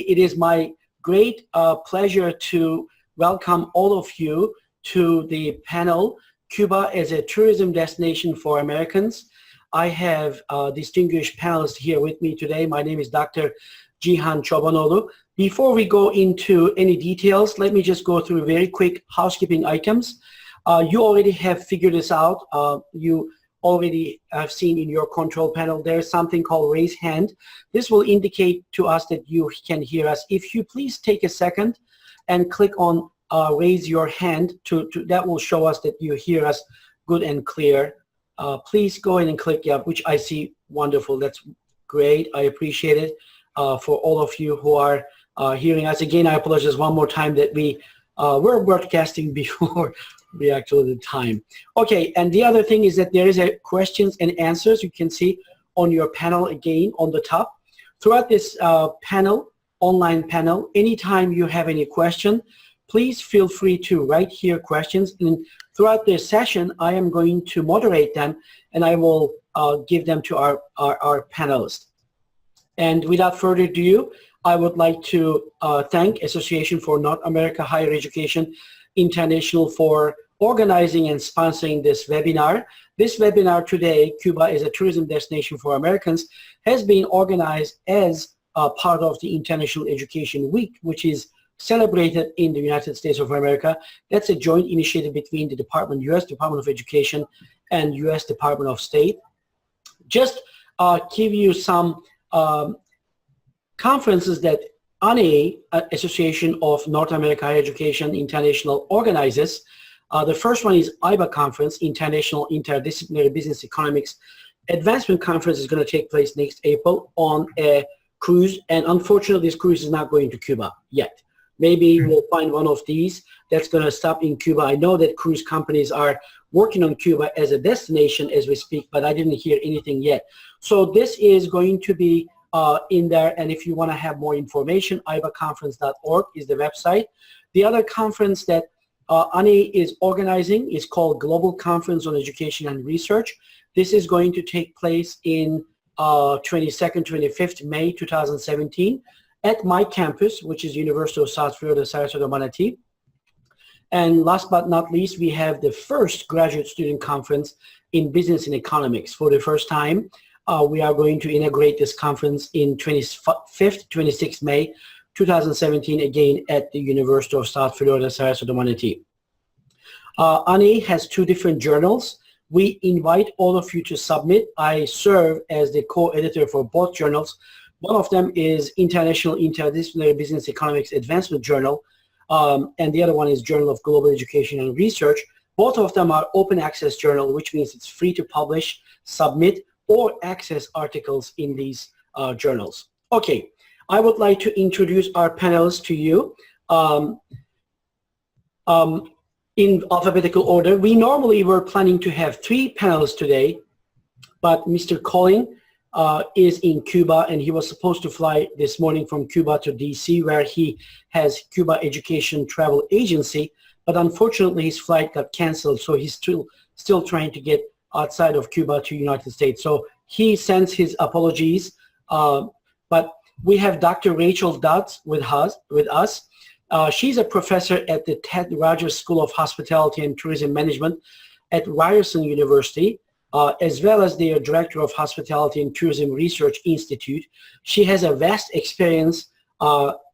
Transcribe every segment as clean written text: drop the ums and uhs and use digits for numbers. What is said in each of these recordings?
It is my great pleasure to welcome all of you to the panel, Cuba as a Tourism Destination for Americans. I have distinguished panelists here with me today. My name is Dr. Jihan Chobanoglu. Before we go into any details, let me just go through very quick housekeeping items. You already have figured this out. You already have seen in your control panel, there's something called raise hand. This will indicate to us that you can hear us. If you please take a second and click on raise your hand, that will show us that you hear us good and clear. Please go ahead and click, yeah, which I see. Wonderful. That's great. I appreciate it for all of you who are hearing us. Again, I apologize one more time that we were broadcasting before the actual time. Okay, and the other thing is that there is a questions and answers you can see on your panel again on the top. Throughout this panel, online panel, anytime you have any question, please feel free to write here questions. And throughout this session, I am going to moderate them and I will give them to our panelists. And without further ado, I would like to thank Association for North America Higher Education International for organizing and sponsoring this webinar. This webinar today, Cuba is a Tourism Destination for Americans, has been organized as part of the International Education Week, which is celebrated in the United States of America. That's a joint initiative between the U.S. Department of Education and U.S. Department of State. Just give you some conferences that ANE, Association of North America Higher Education International, organizes. The first one is IBA Conference, International Interdisciplinary Business Economics Advancement Conference, is going to take place next April on a cruise, and unfortunately this cruise is not going to Cuba yet. Maybe we'll find one of these that's going to stop in Cuba. I know that cruise companies are working on Cuba as a destination as we speak, but I didn't hear anything yet. So this is going to be in there, and if you want to have more information, ibaconference.org is the website. The other conference that ANE is organizing is called Global Conference on Education and Research. This is going to take place in 22nd, 25th May 2017 at my campus, which is University of South Florida, Sarasota, Manatee. And last but not least, we have the first graduate student conference in business and economics. For the first time, we are going to integrate this conference in 25th, 26th May 2017, again at the University of South Florida, Sarasota, Manatee. ANE has two different journals. We invite all of you to submit. I serve as the co-editor for both journals. One of them is International Interdisciplinary Business Economics Advancement Journal, and the other one is Journal of Global Education and Research. Both of them are open access journal, which means it's free to publish, submit, or access articles in these journals. Okay. I would like to introduce our panelists to you in alphabetical order. We normally were planning to have 3 panelists today, but Mr. Colin is in Cuba, and he was supposed to fly this morning from Cuba to DC, where he has Cuba Education Travel Agency, but unfortunately his flight got canceled, so he's still trying to get outside of Cuba to United States. So he sends his apologies, but we have Dr. Rachel Dodds with us. She's a professor at the Ted Rogers School of Hospitality and Tourism Management at Ryerson University, as well as the Director of Hospitality and Tourism Research Institute. She has a vast experience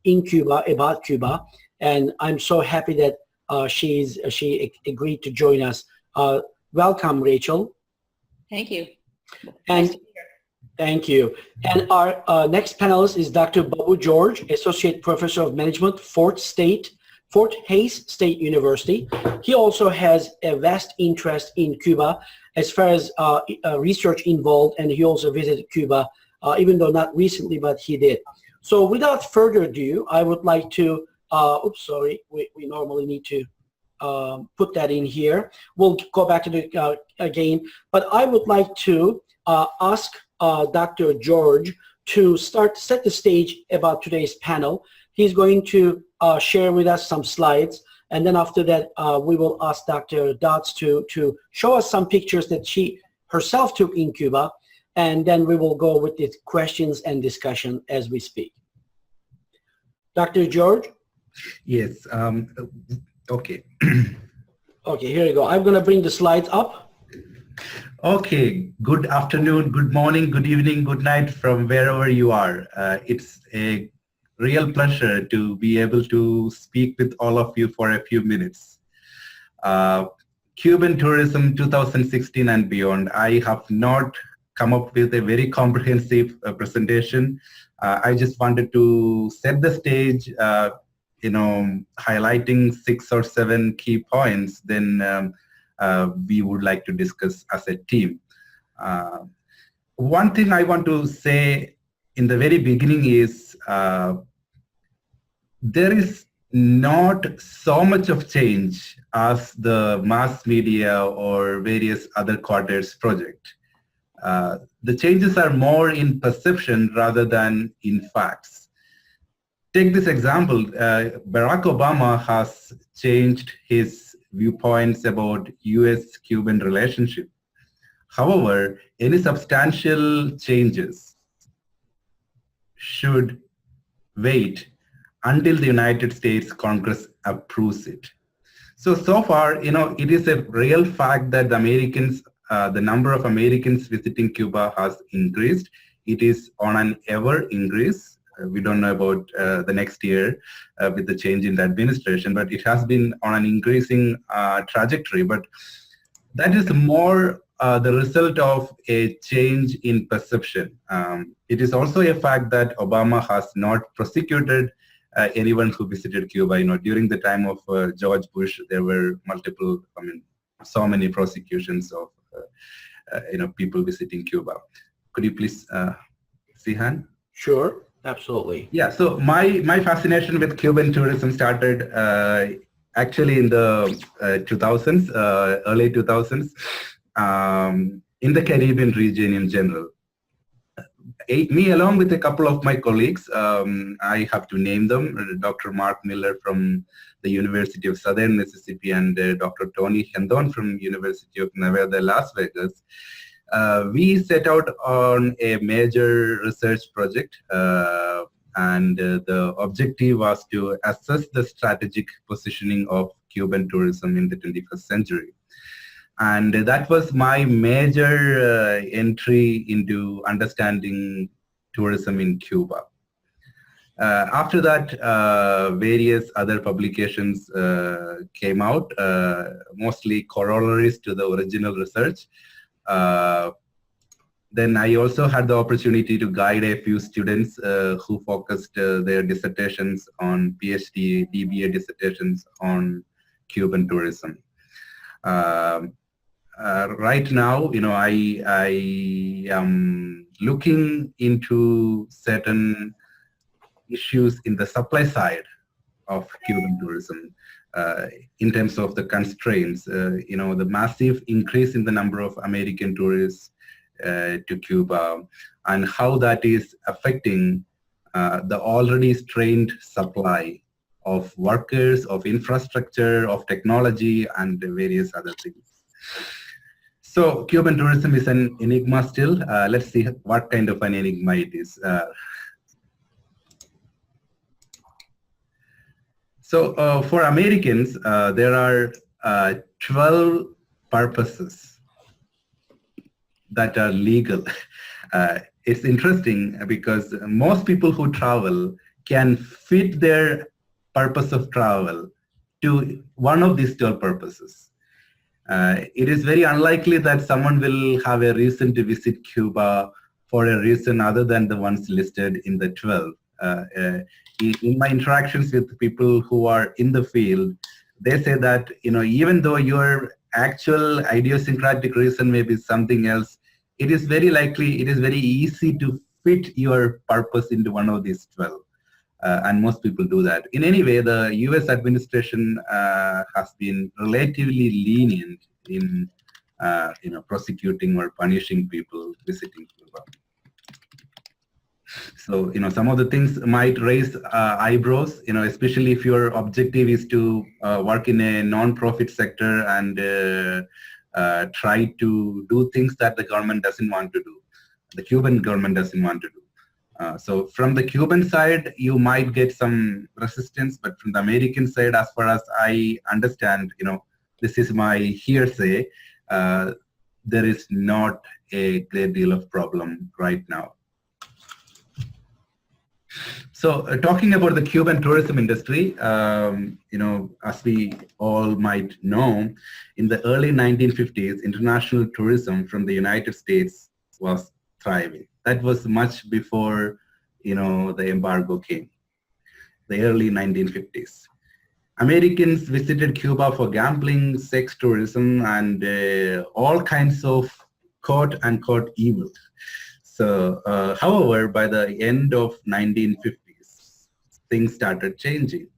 in Cuba, about Cuba, and I'm so happy that she agreed to join us. Welcome, Rachel. Thank you. And thank you. And our next panelist is Dr. Babu George, Associate Professor of Management, Fort Hays State University. He also has a vast interest in Cuba as far as research involved, and he also visited Cuba, even though not recently, but he did. So without further ado, I would like to, oops, sorry, we normally need to put that in here. We'll go back to the again, but I would like to ask Dr. George to set the stage about today's panel. He's going to share with us some slides, and then after that we will ask Dr. Dodds to show us some pictures that she herself took in Cuba, and then we will go with the questions and discussion as we speak. Dr. George? Yes. Okay. Okay, here you go. I'm going to bring the slides up. Okay. Good afternoon, good morning, good evening, good night from wherever you are. It's a real pleasure to be able to speak with all of you for a few minutes. Cuban tourism 2016 and beyond. I have not come up with a very comprehensive presentation. I just wanted to set the stage, highlighting 6 or 7 key points. Then we would like to discuss as a team. One thing I want to say in the very beginning is there is not so much of change as the mass media or various other quarters project. The changes are more in perception rather than in facts. Take this example, Barack Obama has changed his viewpoints about US-Cuban relationship. However, any substantial changes should wait until the United States Congress approves it. So far, it is a real fact that the number of Americans visiting Cuba has increased. It is on an ever increase. We don't know about the next year with the change in the administration, but it has been on an increasing trajectory. But that is more the result of a change in perception. It is also a fact that Obama has not prosecuted anyone who visited Cuba. During the time of George Bush, there were so many prosecutions of people visiting Cuba. Could you please see hand? Sure, absolutely. Yeah. So my fascination with Cuban tourism started actually in the 2000s, early 2000s, in the Caribbean region in general. Me along with a couple of my colleagues, I have to name them, Dr. Mark Miller from the University of Southern Mississippi and Dr. Tony Hendon from University of Nevada, Las Vegas. We set out on a major research project, and the objective was to assess the strategic positioning of Cuban tourism in the 21st century. And that was my major entry into understanding tourism in Cuba. After that, various other publications came out, mostly corollaries to the original research. Then I also had the opportunity to guide a few students who focused their dissertations on PhD, DBA dissertations on Cuban tourism. Right now, I am looking into certain issues in the supply side of Cuban tourism in terms of the constraints, the massive increase in the number of American tourists to Cuba and how that is affecting the already strained supply of workers, of infrastructure, of technology, and various other things. So Cuban tourism is an enigma still. Let's see what kind of an enigma it is. So for Americans, there are 12 purposes that are legal. It's interesting because most people who travel can fit their purpose of travel to one of these 12 purposes. It is very unlikely that someone will have a reason to visit Cuba for a reason other than the ones listed in the 12. In my interactions with people who are in the field, they say that even though your actual idiosyncratic reason may be something else, it is very likely, it is very easy to fit your purpose into one of these 12. And most people do that. In any way, the US administration has been relatively lenient in prosecuting or punishing people visiting Cuba. So some of the things might raise eyebrows, especially if your objective is to work in a non-profit sector and try to do things that the government doesn't want to do, the Cuban government doesn't want to do. So from the Cuban side, you might get some resistance, but from the American side, as far as I understand, this is my hearsay, there is not a great deal of problem right now. So talking about the Cuban tourism industry, as we all might know, in the early 1950s, international tourism from the United States was thriving. That was much before, the embargo came, the early 1950s. Americans visited Cuba for gambling, sex tourism, and all kinds of quote-unquote evil. So, however, by the end of 1950s, things started changing.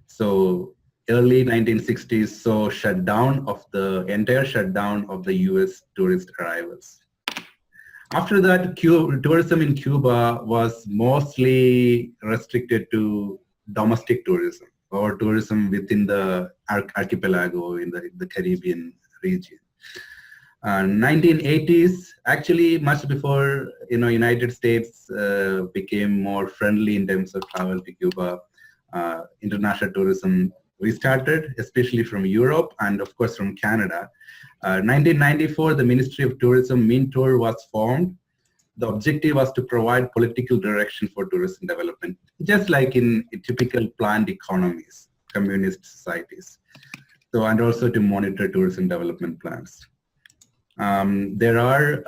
So, early 1960s saw entire shutdown of the U.S. tourist arrivals. After that, tourism in Cuba was mostly restricted to domestic tourism or tourism within the archipelago in the Caribbean region. 1980s, actually much before United States became more friendly in terms of travel to Cuba, international tourism restarted, especially from Europe and of course from Canada. 1994, the Ministry of Tourism, MINTOUR, was formed. The objective was to provide political direction for tourism development, just like in typical planned economies, communist societies. So, and also to monitor tourism development plans. There are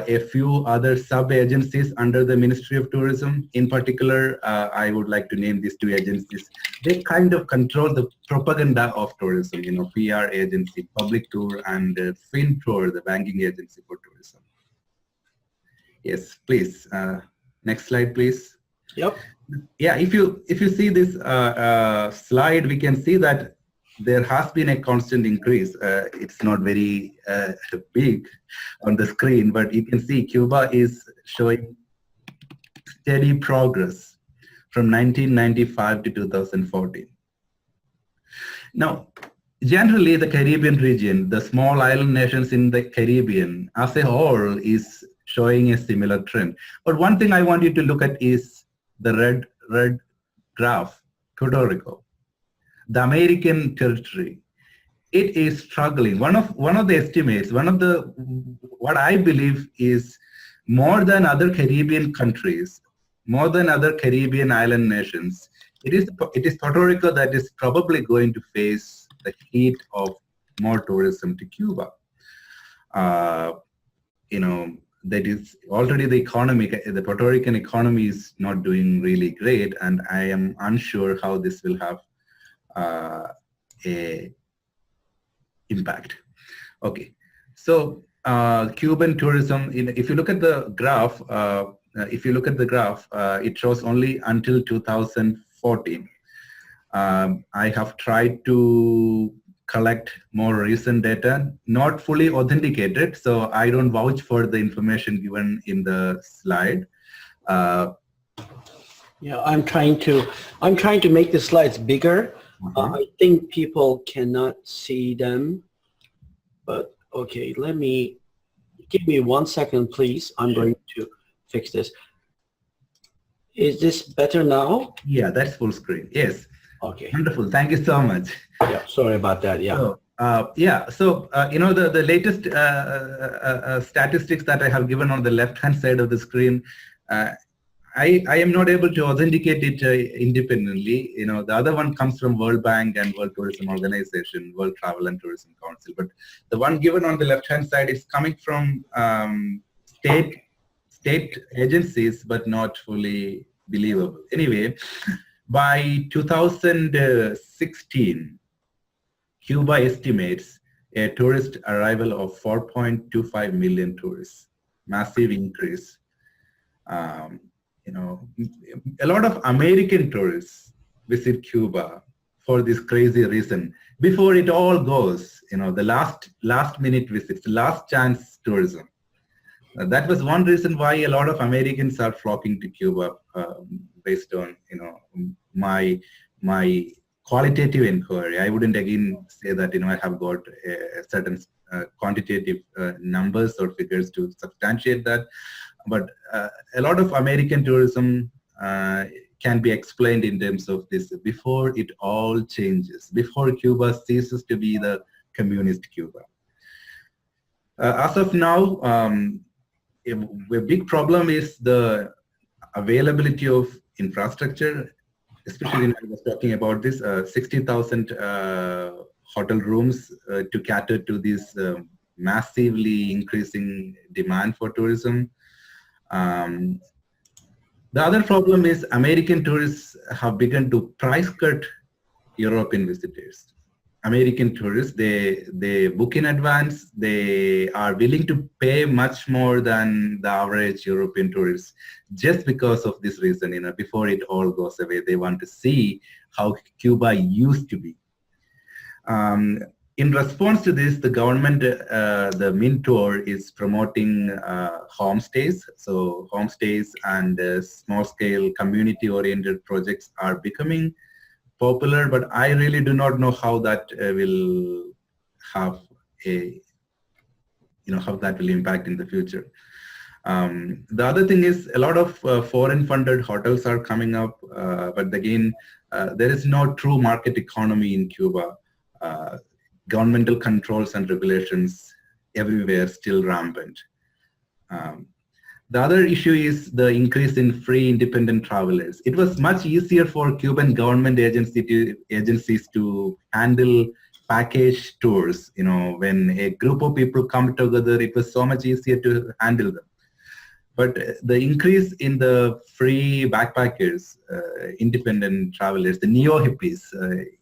a few other sub-agencies under the Ministry of Tourism. In particular, I would like to name these two agencies. They kind of control the propaganda of tourism, PR agency, Public Tour, and FinTour, the banking agency for tourism. Yes, please. Next slide, please. Yep. Yeah, if you see this slide, we can see that there has been a constant increase. It's not very big on the screen, but you can see Cuba is showing steady progress from 1995 to 2014. Now, generally the Caribbean region, the small island nations in the Caribbean as a whole is showing a similar trend. But one thing I want you to look at is the red graph, Puerto Rico. The American territory, it is struggling. One of the estimates, what I believe is more than other Caribbean countries, more than other Caribbean island nations, it is Puerto Rico that is probably going to face the heat of more tourism to Cuba. That is already the Puerto Rican economy is not doing really great, and I am unsure how this will have a impact. Okay, so Cuban tourism. If you look at the graph, it shows only until 2014. I have tried to collect more recent data, not fully authenticated, so I don't vouch for the information given in the slide. Yeah, I'm trying to make the slides bigger. I think people cannot see them, but okay, give me 1 second, please. I'm going to fix this. Is this better now? Yeah, that's full screen. Yes. Okay. Wonderful. Thank you so much. Yeah, sorry about that. Yeah. So, the latest statistics that I have given on the left-hand side of the screen, I am not able to authenticate it independently. The other one comes from World Bank and World Tourism Organization, World Travel and Tourism Council. But the one given on the left-hand side is coming from state agencies, but not fully believable. Anyway, by 2016, Cuba estimates a tourist arrival of 4.25 million tourists, massive increase. A lot of American tourists visit Cuba for this crazy reason. Before it all goes, the last minute visits, last chance tourism. That was one reason why a lot of Americans are flocking to Cuba, based on my qualitative inquiry. I wouldn't again say that I have got a certain quantitative numbers or figures to substantiate that. But a lot of American tourism can be explained in terms of this before it all changes, before Cuba ceases to be the communist Cuba. As of now, a big problem is the availability of infrastructure, especially when I was talking about this 60,000 hotel rooms to cater to this massively increasing demand for tourism. The other problem is American tourists have begun to price cut European visitors. American tourists, they book in advance. They are willing to pay much more than the average European tourists, just because of this reason. Before it all goes away, they want to see how Cuba used to be. In response to this, the government, the Mintour, is promoting homestays. So homestays and small-scale community-oriented projects are becoming popular, but I really do not know how that will have a, how that will impact in the future. The other thing is a lot of foreign-funded hotels are coming up, but again, there is no true market economy in Cuba. Governmental controls and regulations everywhere still rampant. The other issue is the increase in free independent travelers. It was much easier for Cuban government agencies to handle package tours. When a group of people come together, it was so much easier to handle them. But the increase in the free backpackers, independent travelers, the neo-hippies,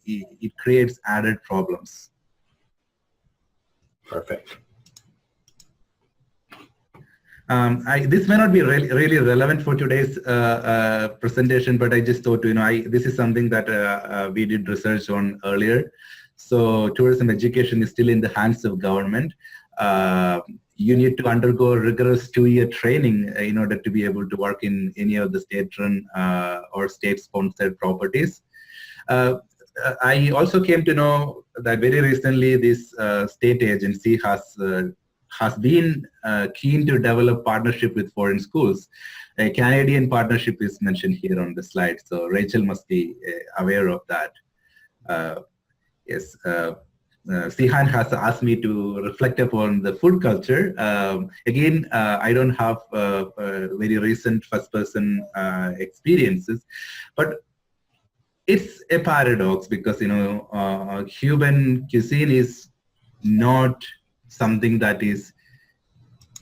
it creates added problems. Perfect. This may not be really relevant for today's presentation, but I just thought, this is something that we did research on earlier. So tourism education is still in the hands of government. You need to undergo rigorous 2-year training in order to be able to work in any of the state-run or state-sponsored properties. I also came to know that very recently this state agency has been keen to develop partnership with foreign schools. A Canadian partnership is mentioned here on the slide, so Rachel must be aware of that. Yes, Sihan has asked me to reflect upon the food culture. Again, I don't have very recent first-person experiences, but it's a paradox because Cuban cuisine is not something that is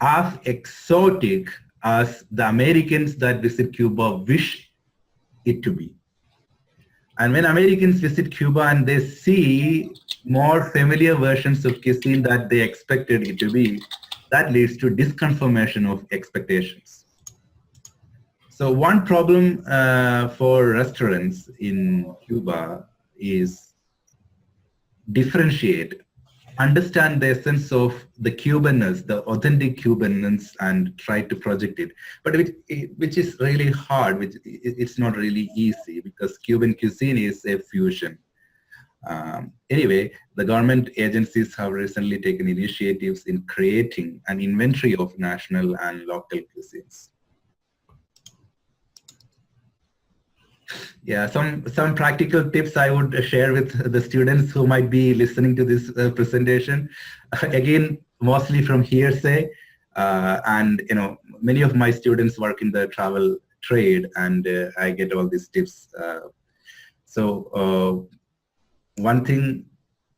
as exotic as the Americans that visit Cuba wish it to be. And when Americans visit Cuba and they see more familiar versions of cuisine that they expected it to be, that leads to disconfirmation of expectations. So one problem for restaurants in Cuba is differentiate, understand the essence of the Cubanness, the authentic Cubanness, and try to project it. But which is really hard, it's not really easy because Cuban cuisine is a fusion. Anyway, the government agencies have recently taken initiatives in creating an inventory of national and local cuisines. Yeah, some practical tips I would share with the students who might be listening to this presentation. Again, mostly from hearsay, and many of my students work in the travel trade, and I get all these tips. So one thing,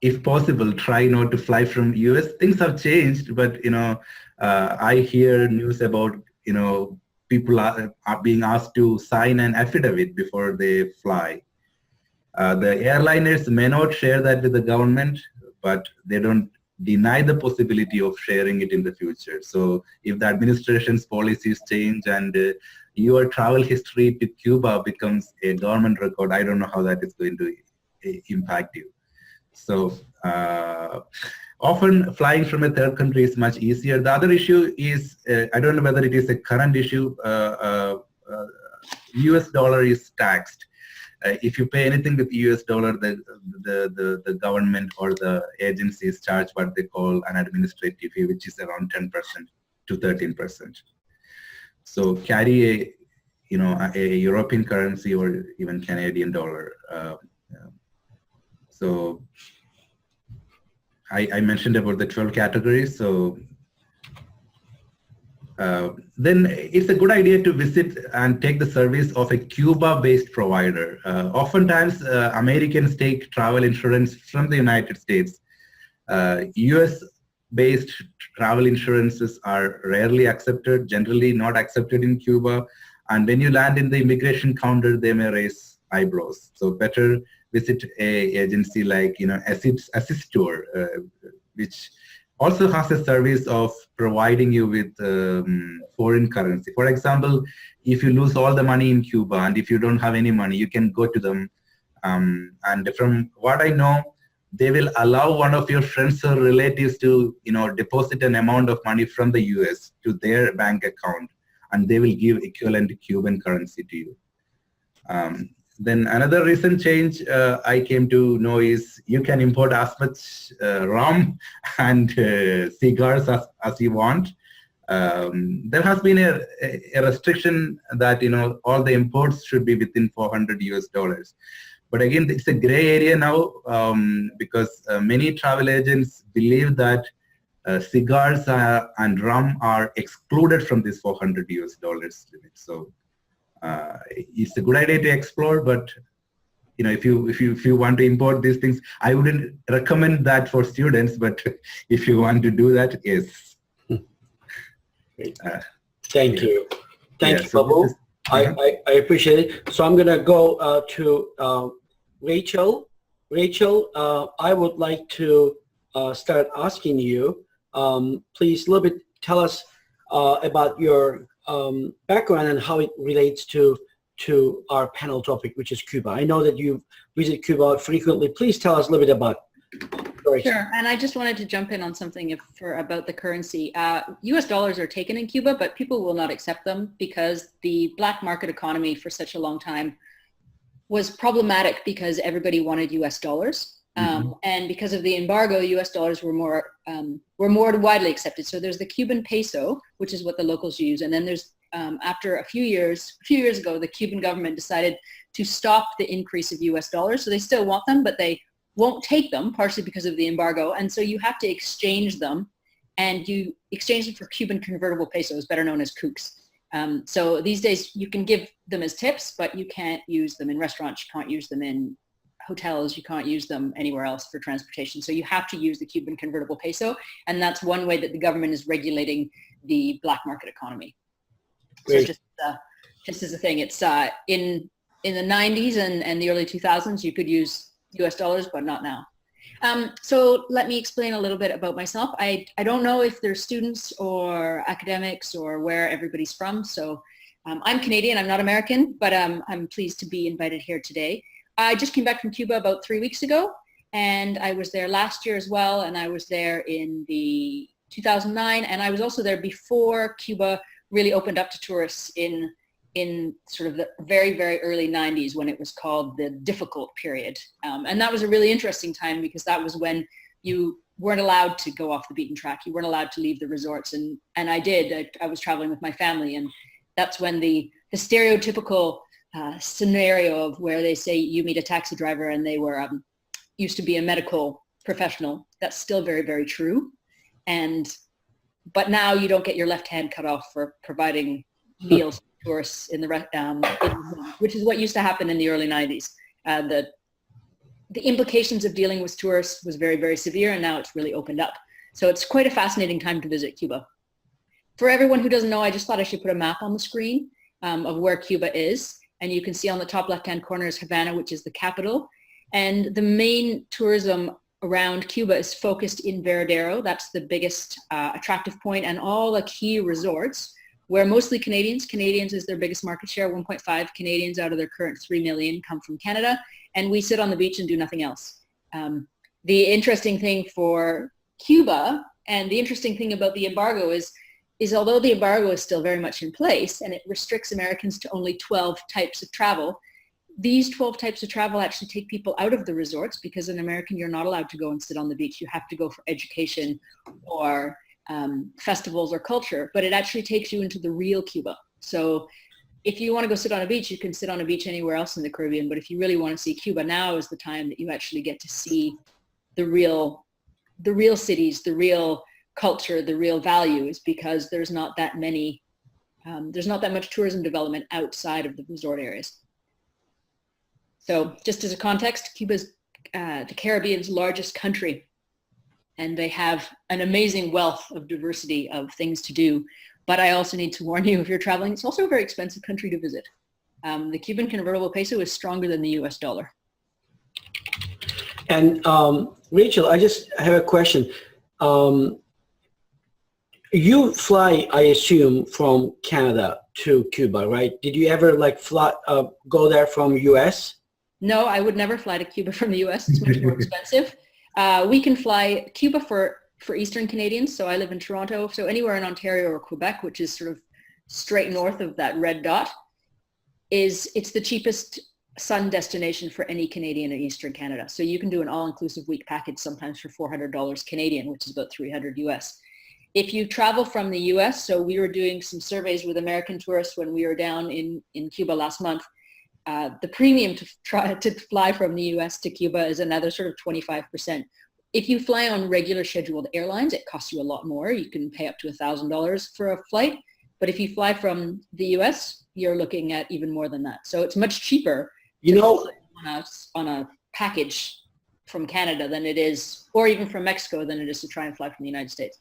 if possible, try not to fly from US. Things have changed, but I hear news about people are being asked to sign an affidavit before they fly. The airliners may not share that with the government, but they don't deny the possibility of sharing it in the future. So if the administration's policies change and your travel history to Cuba becomes a government record, I don't know how that is going to impact you. So often flying from a third country is much easier. The other issue is, I don't know whether it is a current issue, US dollar is taxed. If you pay anything with US dollar, the government or the agencies charge what they call an administrative fee, which is around 10% to 13%. So carry a European currency or even Canadian dollar. So I mentioned about the 12 categories. So then it's a good idea to visit and take the service of a Cuba-based provider. Oftentimes, Americans take travel insurance from the United States. US-based travel insurances are rarely accepted, generally not accepted in Cuba. And when you land in the immigration counter, they may raise eyebrows. So better visit a agency like Assistor, which also has a service of providing you with foreign currency. For example, if you lose all the money in Cuba and if you don't have any money, you can go to them. And from what I know, they will allow one of your friends or relatives to deposit an amount of money from the US to their bank account, and they will give equivalent Cuban currency to you. Then another recent change I came to know is you can import as much rum and cigars as you want. There has been a restriction that all the imports should be within $400 US. But again, it's a gray area now because many travel agents believe that cigars and rum are excluded from this $400 US limit. So it's a good idea to explore, but if you want to import these things, I wouldn't recommend that for students. But if you want to do that, yes. Thank you, yeah, you, Babu. I appreciate it. So I'm gonna go to Rachel. Rachel, I would like to start asking you. Please, a little bit, tell us about your background and how it relates to our panel topic, which is Cuba. I know that you visit Cuba frequently. Please tell us a little bit about Sure, and I just wanted to jump in on something about the currency. US dollars are taken in Cuba, but people will not accept them because the black market economy for such a long time was problematic because everybody wanted US dollars. And because of the embargo, US dollars were more widely accepted. So there's the Cuban peso, which is what the locals use. And then there's, after a few years ago, the Cuban government decided to stop the increase of US dollars. So they still want them, but they won't take them, partially because of the embargo. And so you have to exchange them, and you exchange them for Cuban convertible pesos, better known as kooks. So these days you can give them as tips, but you can't use them in restaurants. You can't use them in hotels. You can't use them anywhere else for transportation. So you have to use the Cuban convertible peso. And that's one way that the government is regulating the black market economy. Great. So just as a thing, it's in the 90s and the early 2000s, you could use US dollars, but not now. So let me explain a little bit about myself. I don't know if there's students or academics or where everybody's from. So I'm Canadian, I'm not American, but I'm pleased to be invited here today. I just came back from Cuba about 3 weeks ago, and I was there last year as well, and I was there in the 2009, and I was also there before Cuba really opened up to tourists in sort of the very, very early 90s when it was called the difficult period. And that was a really interesting time because that was when you weren't allowed to go off the beaten track. You weren't allowed to leave the resorts. And I did. I was traveling with my family, and that's when the stereotypical scenario of where they say you meet a taxi driver and they were used to be a medical professional. That's still very, very true. But now you don't get your left hand cut off for providing meals to tourists in which is what used to happen in the early 90s. The implications of dealing with tourists was very, very severe, and now it's really opened up. So it's quite a fascinating time to visit Cuba. For everyone who doesn't know, I just thought I should put a map on the screen of where Cuba is. And you can see on the top left-hand corner is Havana, which is the capital. And the main tourism around Cuba is focused in Veradero. That's the biggest attractive point, and all the key resorts where mostly Canadians is their biggest market share. 1.5 Canadians out of their current 3 million come from Canada. And we sit on the beach and do nothing else. The interesting thing for Cuba, and the interesting thing about the embargo is although the embargo is still very much in place and it restricts Americans to only 12 types of travel, these 12 types of travel actually take people out of the resorts, because an American, you're not allowed to go and sit on the beach. You have to go for education or festivals or culture, but it actually takes you into the real Cuba. So if you want to go sit on a beach, you can sit on a beach anywhere else in the Caribbean. But if you really want to see Cuba, now is the time that you actually get to see the real cities, the real culture, the real values, because there's not that much tourism development outside of the resort areas. So just as a context, Cuba's the Caribbean's largest country, and they have an amazing wealth of diversity of things to do. But I also need to warn you, if you're traveling, it's also a very expensive country to visit. The Cuban convertible peso is stronger than the US dollar. And Rachel, I just have a question. You fly, I assume, from Canada to Cuba, right? Did you ever go there from US? No, I would never fly to Cuba from the US. It's much more expensive. We can fly Cuba for Eastern Canadians. So I live in Toronto. So anywhere in Ontario or Quebec, which is sort of straight north of that red dot, it's the cheapest sun destination for any Canadian in Eastern Canada. So you can do an all-inclusive week package sometimes for $400 Canadian, which is about 300 US. If you travel from the US, so we were doing some surveys with American tourists when we were down in Cuba last month. The premium to fly from the US to Cuba is another sort of 25%. If you fly on regular scheduled airlines, it costs you a lot more. You can pay up to $1,000 for a flight. But if you fly from the US, you're looking at even more than that. So it's much cheaper on a package from Canada than it is, or even from Mexico, than it is to try and fly from the United States.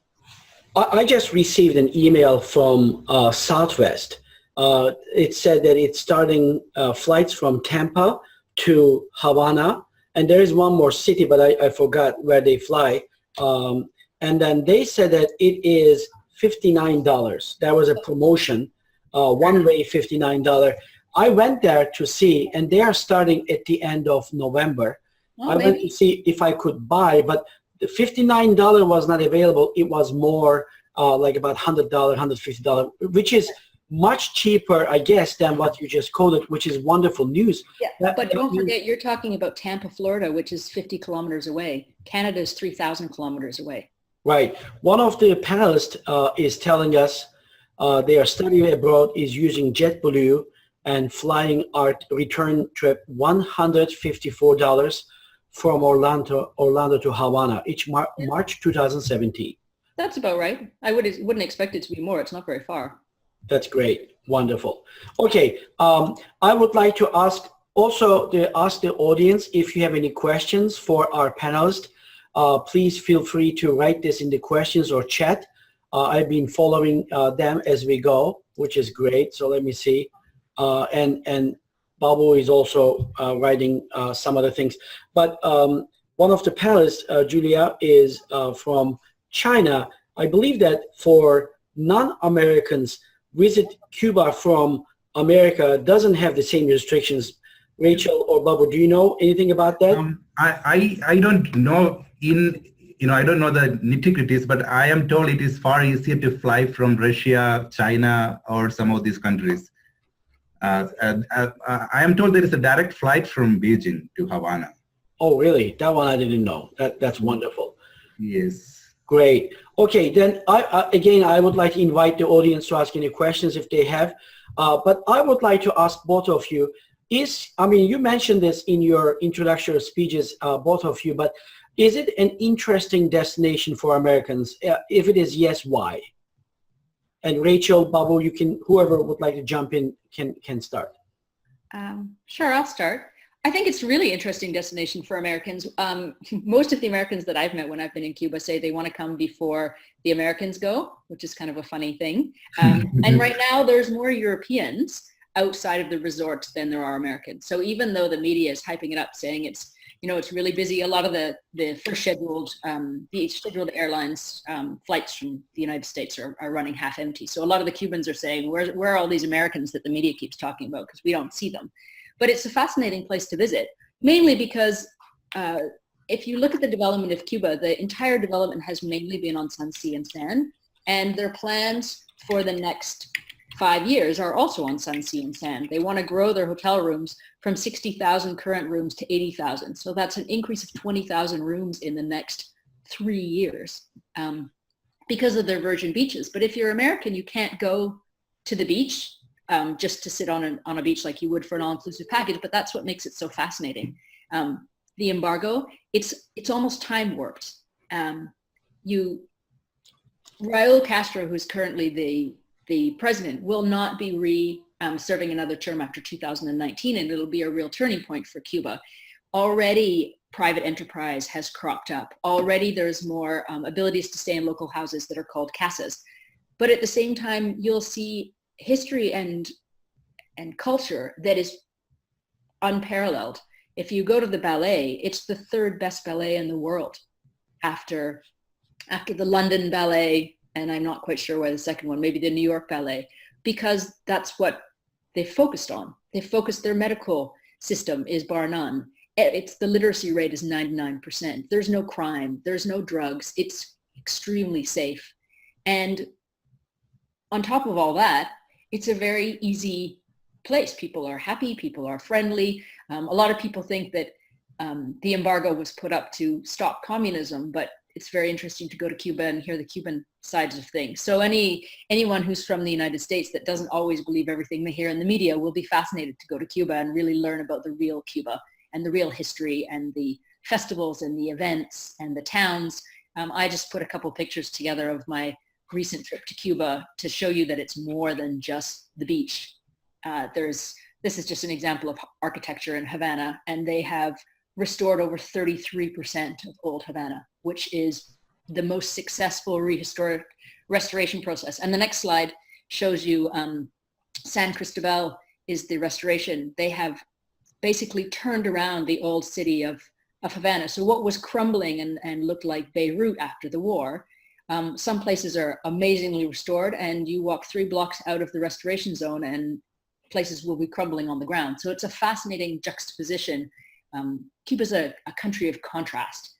I just received an email from Southwest. It said that it's starting flights from Tampa to Havana, and there is one more city, but I forgot where they fly. And then they said that it is $59. That was a promotion, one way $59. I went there to see, and they are starting at the end of November. I went to see if I could buy, but the $59 was not available. It was more like about $100, $150, which is much cheaper, I guess, than what you just quoted, which is wonderful news. Yeah, but don't forget, you're talking about Tampa, Florida, which is 50 kilometers away. Canada is 3,000 kilometers away. Right. One of the panelists is telling us their study abroad is using JetBlue and flying our return trip $154 from Orlando to Havana, each March 2017. That's about right. I wouldn't expect it to be more. It's not very far. That's great. Wonderful. Okay. I would like to ask the audience if you have any questions for our panelists. Please feel free to write this in the questions or chat. I've been following them as we go, which is great. So let me see. And Babu is also writing some other things. But one of the panelists, Julia, is from China. I believe that for non-Americans, visit Cuba from America doesn't have the same restrictions. Rachel or Babu, do you know anything about that? I don't know I don't know the nitty-gritties, but I am told it is far easier to fly from Russia, China, or some of these countries. I am told there is a direct flight from Beijing to Havana. Oh, really? That one I didn't know. That's wonderful. Yes. Great. Okay, then I would like to invite the audience to ask any questions if they have. But I would like to ask both of you, you mentioned this in your introductory speeches, both of you, but is it an interesting destination for Americans? If it is, yes, why? And Rachel, Babu, whoever would like to jump in can start. Sure, I'll start. I think it's a really interesting destination for Americans. Most of the Americans that I've met when I've been in Cuba say they want to come before the Americans go, which is kind of a funny thing. And right now there's more Europeans outside of the resorts than there are Americans. So even though the media is hyping it up, saying it's really busy, a lot of the first scheduled airlines flights from the United States are running half empty. So a lot of the Cubans are saying, where are all these Americans that the media keeps talking about? Because we don't see them. But it's a fascinating place to visit, mainly because if you look at the development of Cuba, the entire development has mainly been on sun, sea, and sand. And their plans for the next 5 years are also on sun, sea, and sand. They want to grow their hotel rooms from 60,000 current rooms to 80,000. So that's an increase of 20,000 rooms in the next 3 years because of their virgin beaches. But if you're American, you can't go to the beach just to sit on a beach like you would for an all-inclusive package, but that's what makes it so fascinating. The embargo, it's almost time warped. Raul Castro, who's currently the president, will not be serving another term after 2019, and it'll be a real turning point for Cuba. Already, private enterprise has cropped up. Already, there's more abilities to stay in local houses that are called casas. But at the same time, you'll see history and culture that is unparalleled. If you go to the ballet, it's the third best ballet in the world after the London Ballet, and I'm not quite sure why the second one, maybe the New York Ballet, because that's what they focused on. They focused, their medical system is bar none. It's the literacy rate is 99%. There's no crime, there's no drugs. It's extremely safe. And on top of all that, it's a very easy place. People are happy, people are friendly. A lot of people think that the embargo was put up to stop communism, but it's very interesting to go to Cuba and hear the Cuban sides of things. So anyone who's from the United States that doesn't always believe everything they hear in the media will be fascinated to go to Cuba and really learn about the real Cuba and the real history and the festivals and the events and the towns. I just put a couple pictures together of my recent trip to Cuba to show you that it's more than just the beach. This is just an example of architecture in Havana, and they have restored over 33% of old Havana, which is the most successful restoration process. And the next slide shows you San Cristobal is the restoration. They have basically turned around the old city of Havana. So what was crumbling and looked like Beirut after the war, some places are amazingly restored, and you walk 3 blocks out of the restoration zone and places will be crumbling on the ground. So it's a fascinating juxtaposition. Cuba's a country of contrast.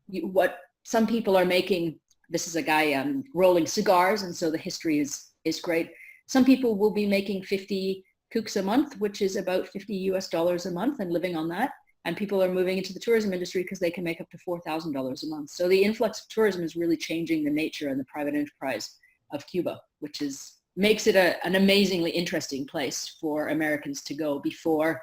What some people are making, this is a guy rolling cigars, and so the history is great. Some people will be making 50 kooks a month, which is about $50 a month, and living on that. And people are moving into the tourism industry because they can make up to $4,000 a month. So the influx of tourism is really changing the nature and the private enterprise of Cuba, which makes it an amazingly interesting place for Americans to go before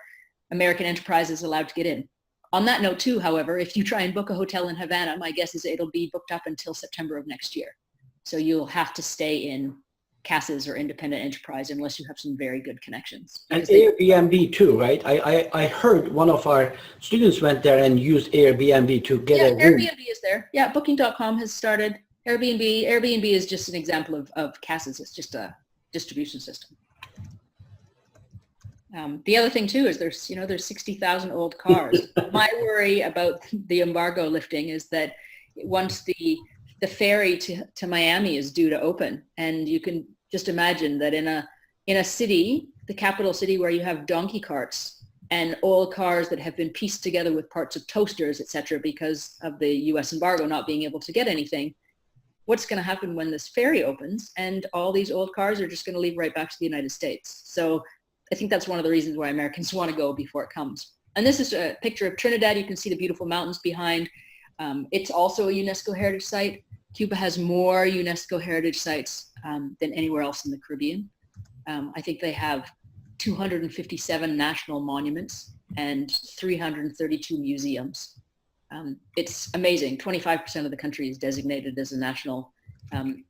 American enterprise is allowed to get in. On that note too, however, if you try and book a hotel in Havana, my guess is it'll be booked up until September of next year. So you'll have to stay in casas or independent enterprise unless you have some very good connections. And Airbnb too, right? I heard one of our students went there and used Airbnb to get a room. Airbnb is there. Yeah, Booking.com has started. Airbnb is just an example of casas. It's just a distribution system. The other thing too is there's 60,000 old cars. My worry about the embargo lifting is that once the ferry to Miami is due to open, and you can just imagine that in a city, the capital city, where you have donkey carts and old cars that have been pieced together with parts of toasters, etc., because of the U.S. embargo not being able to get anything, what's going to happen when this ferry opens and all these old cars are just going to leave right back to the United States? So I think that's one of the reasons why Americans want to go before it comes. And this is a picture of Trinidad. You can see the beautiful mountains behind. It's also a UNESCO heritage site. Cuba has more UNESCO heritage sites than anywhere else in the Caribbean. I think they have 257 national monuments and 332 museums. It's amazing. 25% of the country is designated as a national,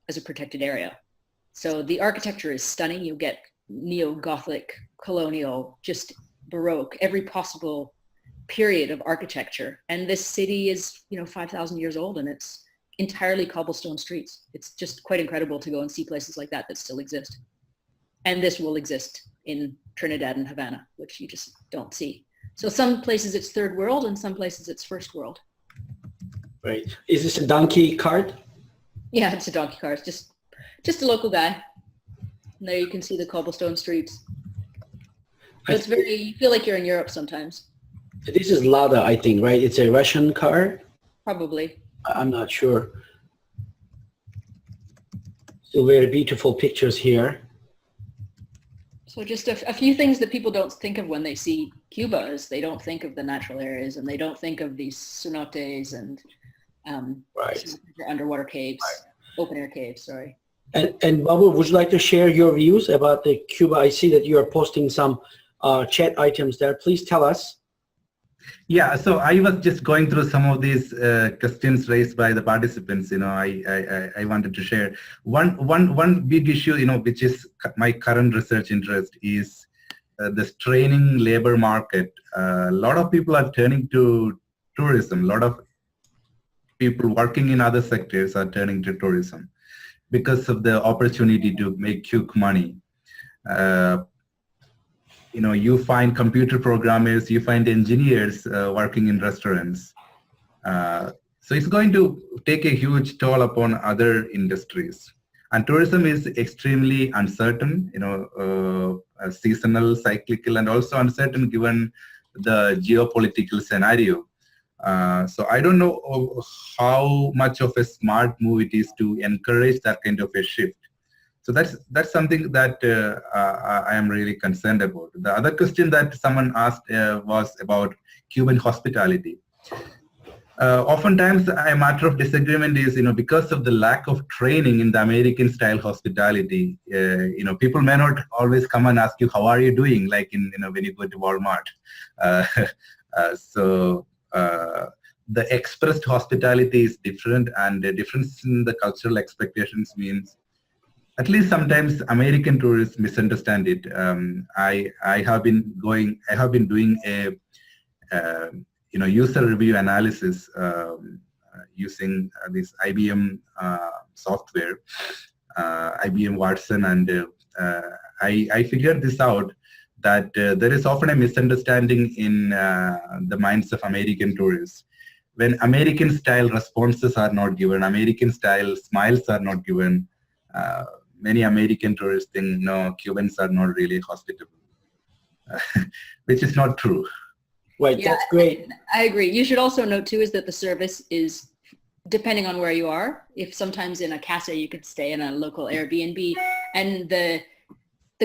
as a protected area. So the architecture is stunning. You'll get neo-Gothic, colonial, just Baroque, every possible period of architecture. And this city is, 5,000 years old, and it's entirely cobblestone streets. It's just quite incredible to go and see places like that still exist. And this will exist in Trinidad and Havana, which you just don't see. So some places it's third world, and some places it's first world. Right. Is this a donkey cart? Yeah, it's a donkey cart. It's just a local guy. And there you can see the cobblestone streets. So it's you feel like you're in Europe sometimes. This is Lada, I think, right? It's a Russian car? Probably. I'm not sure. So very beautiful pictures here. So just a few things that people don't think of when they see Cuba is they don't think of the natural areas, and they don't think of these cenotes and Right. underwater caves, open air caves, sorry. And Babu, would you like to share your views about the Cuba? I see that you are posting some chat items there. Please tell us. Yeah, so I was just going through some of these questions raised by the participants. I wanted to share one big issue, which is my current research interest is this training labor market. A lot of people are turning to tourism. A lot of people working in other sectors are turning to tourism because of the opportunity to make quick money. You find computer programmers, you find engineers working in restaurants. So it's going to take a huge toll upon other industries. And tourism is extremely uncertain, seasonal, cyclical, and also uncertain given the geopolitical scenario. So I don't know how much of a smart move it is to encourage that kind of a shift. So that's something that I am really concerned about. The other question that someone asked was about Cuban hospitality. Oftentimes, a matter of disagreement is, because of the lack of training in the American style hospitality, people may not always come and ask you, how are you doing? Like when you go to Walmart. So the expressed hospitality is different, and the difference in the cultural expectations means, at least sometimes American tourists misunderstand it. I have been doing a user review analysis using this IBM software, IBM Watson, and I figured this out that there is often a misunderstanding in the minds of American tourists. When American style responses are not given, American style smiles are not given, many American tourists think, no, Cubans are not really hospitable, which is not true. Right, Yeah, that's great. I agree. You should also note too is that the service is depending on where you are. If sometimes in a casa you could stay in a local Airbnb, and the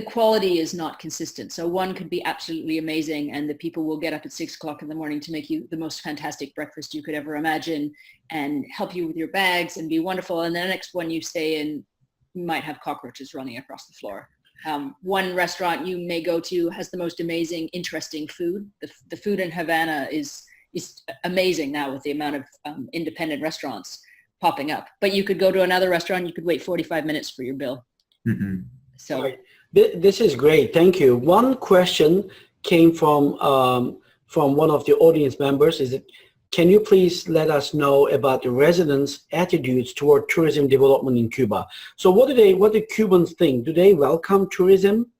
quality is not consistent. So one could be absolutely amazing, and the people will get up at 6 o'clock in the morning to make you the most fantastic breakfast you could ever imagine and help you with your bags and be wonderful. And the next one you stay in might have cockroaches running across the floor. One restaurant you may go to has the most amazing, interesting food. The food in Havana is amazing now with the amount of independent restaurants popping up. But you could go to another restaurant, you could wait 45 minutes for your bill. Mm-hmm. So right. This is great. Thank you. One question came from one of the audience members. Is it? Can you please let us know about the residents' attitudes toward tourism development in Cuba? So what do Cubans think? Do they welcome tourism?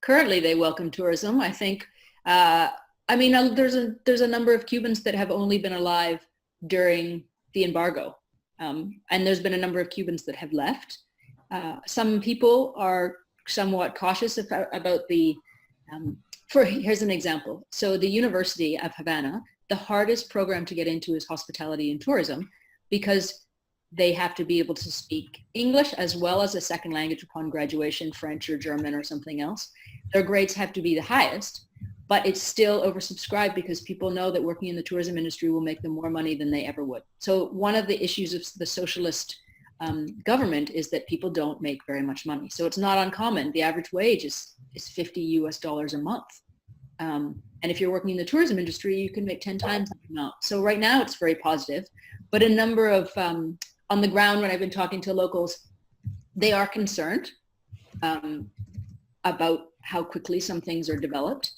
Currently, they welcome tourism. I think, there's a number of Cubans that have only been alive during the embargo. And there's been a number of Cubans that have left. Some people are somewhat cautious about here's an example. So the University of Havana, the hardest program to get into is hospitality and tourism, because they have to be able to speak English as well as a second language upon graduation, French or German or something else. Their grades have to be the highest, but it's still oversubscribed because people know that working in the tourism industry will make them more money than they ever would. So one of the issues of the socialist government is that people don't make very much money. So it's not uncommon. The average wage is $50 a month. And if you're working in the tourism industry, you can make 10 times that amount. So right now it's very positive, but a number of, on the ground when I've been talking to locals, they are concerned about how quickly some things are developed.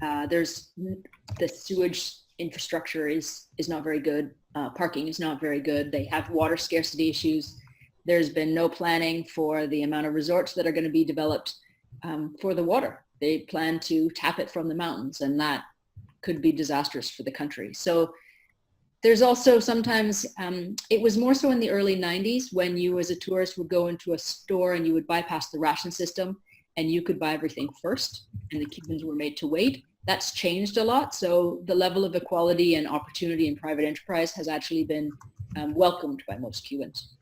The sewage infrastructure is not very good. Parking is not very good. They have water scarcity issues. There's been no planning for the amount of resorts that are going to be developed for the water. They plan to tap it from the mountains, and that could be disastrous for the country. So there's also sometimes, it was more so in the early 90s when you as a tourist would go into a store and you would bypass the ration system and you could buy everything first, and the Cubans were made to wait. That's changed a lot. So the level of equality and opportunity in private enterprise has actually been welcomed by most Cubans.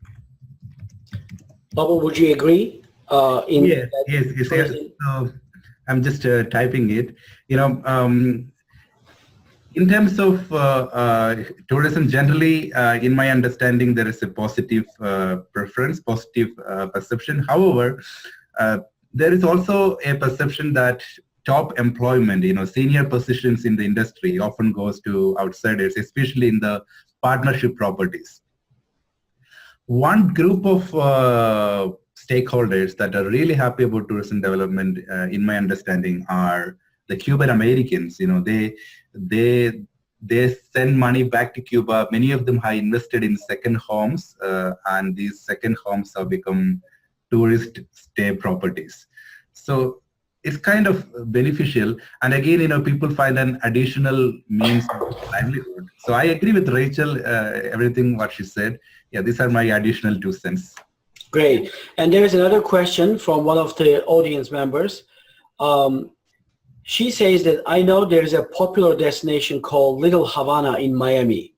Baba, would you agree? Yes. So I'm just typing it. In terms of tourism, generally, in my understanding, there is a positive preference, positive perception. However, there is also a perception that top employment, senior positions in the industry often goes to outsiders, especially in the partnership properties. One group of stakeholders that are really happy about tourism development, in my understanding, are the Cuban Americans. They send money back to Cuba. Many of them have invested in second homes, and these second homes have become tourist stay properties. So it's kind of beneficial. And again, people find an additional means of livelihood. So I agree with Rachel, everything what she said. Yeah, these are my additional 2 cents. Great. And there is another question from one of the audience members. She says that I know there's a popular destination called Little Havana in Miami.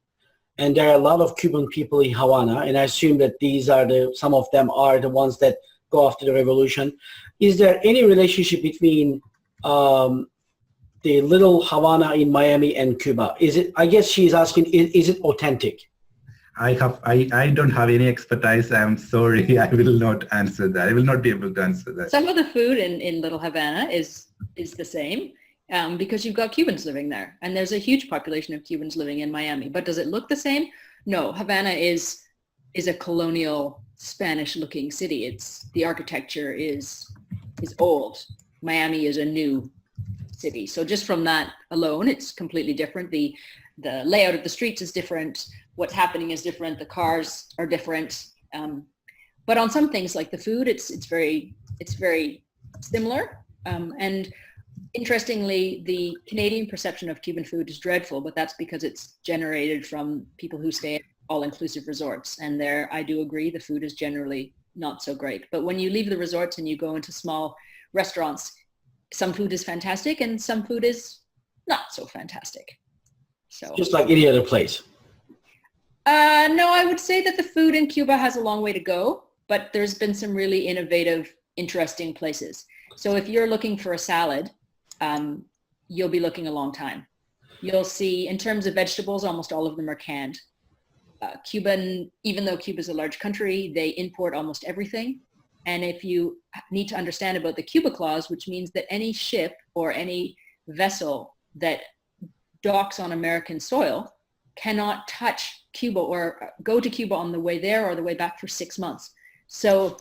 And there are a lot of Cuban people in Havana. And I assume that these are some of them are the ones that go after the revolution. Is there any relationship between the Little Havana in Miami and Cuba? I guess she's asking, is it authentic? I don't have any expertise. I'm sorry. I will not answer that. I will not be able to answer that. Some of the food in Little Havana is the same because you've got Cubans living there, and there's a huge population of Cubans living in Miami. But does it look the same? No. Havana is a colonial Spanish-looking city. The architecture is old. Miami is a new city. So just from that alone, it's completely different. The layout of the streets is different. What's happening is different. The cars are different. But on some things like the food, it's very similar. And interestingly, the Canadian perception of Cuban food is dreadful, but that's because it's generated from people who stay at all-inclusive resorts. And there, I do agree, the food is generally not so great. But when you leave the resorts and you go into small restaurants, some food is fantastic and some food is not so fantastic. So just like any other place. No, I would say that the food in Cuba has a long way to go, but there's been some really innovative, interesting places. So if you're looking for a salad, you'll be looking a long time. You'll see, in terms of vegetables, almost all of them are canned. Even though Cuba's a large country, they import almost everything. And if you need to understand about the Cuba Clause, which means that any ship or any vessel that docks on American soil cannot touch Cuba or go to Cuba on the way there or the way back for 6 months. So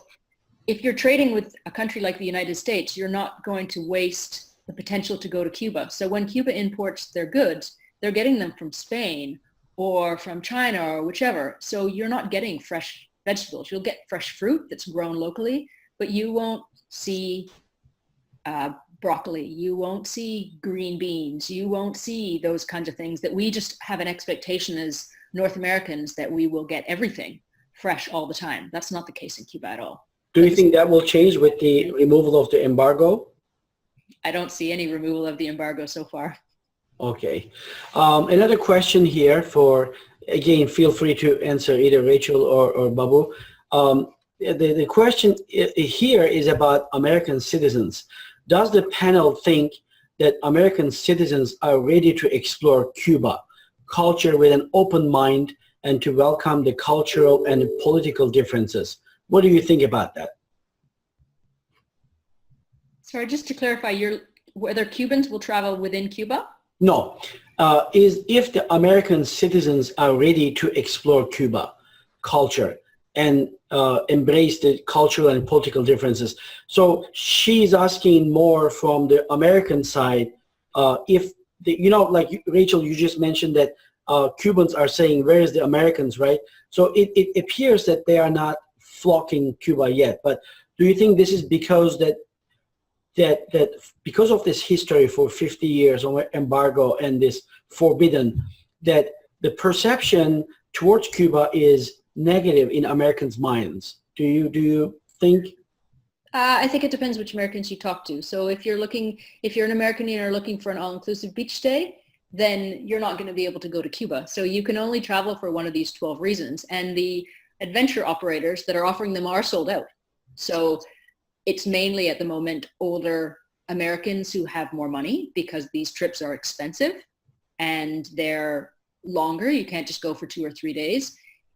if you're trading with a country like the United States, you're not going to waste the potential to go to Cuba. So when Cuba imports their goods, they're getting them from Spain or from China or whichever. So you're not getting fresh vegetables. You'll get fresh fruit that's grown locally, but you won't see broccoli. You won't see green beans. You won't see those kinds of things that we just have an expectation as North Americans that we will get everything fresh all the time. That's not the case in Cuba at all. Do you think that will change with the removal of the embargo? I don't see any removal of the embargo so far. Okay. Another question here again, feel free to answer either Rachel or Babu. The question here is about American citizens. Does the panel think that American citizens are ready to explore Cuba culture with an open mind and to welcome the cultural and political differences? What do you think about that? Sorry, just to clarify, whether Cubans will travel within Cuba? No. If the American citizens are ready to explore Cuba culture and embrace the cultural and political differences. So she's asking more from the American side, like Rachel, you just mentioned that Cubans are saying, where is the Americans, right? So it appears that they are not flocking Cuba yet. But do you think this is because that because of this history for 50 years on embargo and this forbidden, that the perception towards Cuba is negative in Americans' minds? Do you think? I think it depends which Americans you talk to. So if you're an American and you're looking for an all-inclusive beach stay, then you're not going to be able to go to Cuba. So you can only travel for one of these 12 reasons. And the adventure operators that are offering them are sold out. So it's mainly at the moment older Americans who have more money because these trips are expensive and they're longer. You can't just go for 2 or 3 days.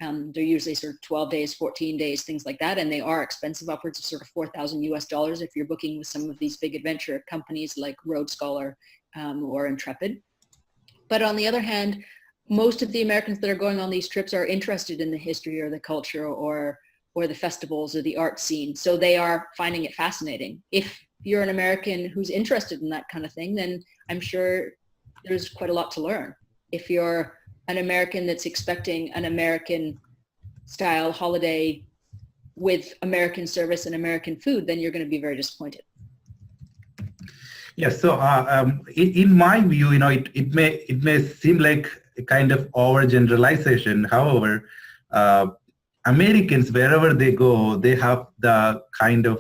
They're usually sort of 12 days, 14 days, things like that. And they are expensive, upwards of sort of $4,000 if you're booking with some of these big adventure companies like Road Scholar or Intrepid. But on the other hand, most of the Americans that are going on these trips are interested in the history or the culture or the festivals or the art scene. So they are finding it fascinating. If you're an American who's interested in that kind of thing, then I'm sure there's quite a lot to learn. If you're an American that's expecting an American style holiday with American service and American food, then you're going to be very disappointed. Yes. So in my view, it may seem like a kind of overgeneralization. However, Americans, wherever they go, they have the kind of,